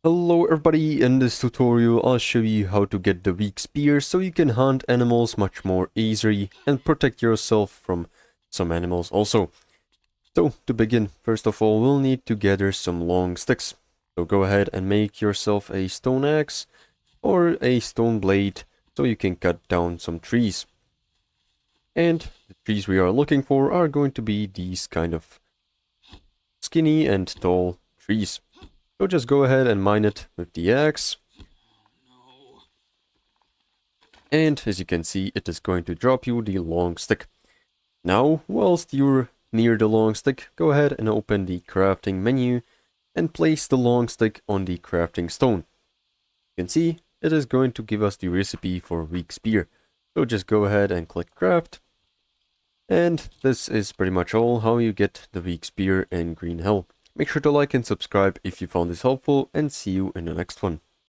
Hello everybody, in this tutorial I'll show you how to get the weak spear so you can hunt animals much more easily and protect yourself from some animals also. So to begin, first of all we'll need to gather some long sticks. So go ahead and make yourself a stone axe or a stone blade so you can cut down some trees. And the trees we are looking for are going to be these kind of skinny and tall trees. So just go ahead and mine it with the axe. And as you can see, it is going to drop you the long stick. Now, whilst you're near the long stick, go ahead and open the crafting menu and place the long stick on the crafting stone. You can see it is going to give us the recipe for weak spear. So just go ahead and click craft. And this is pretty much all how you get the weak spear in Green Hell. Make sure to like and subscribe if you found this helpful, and see you in the next one.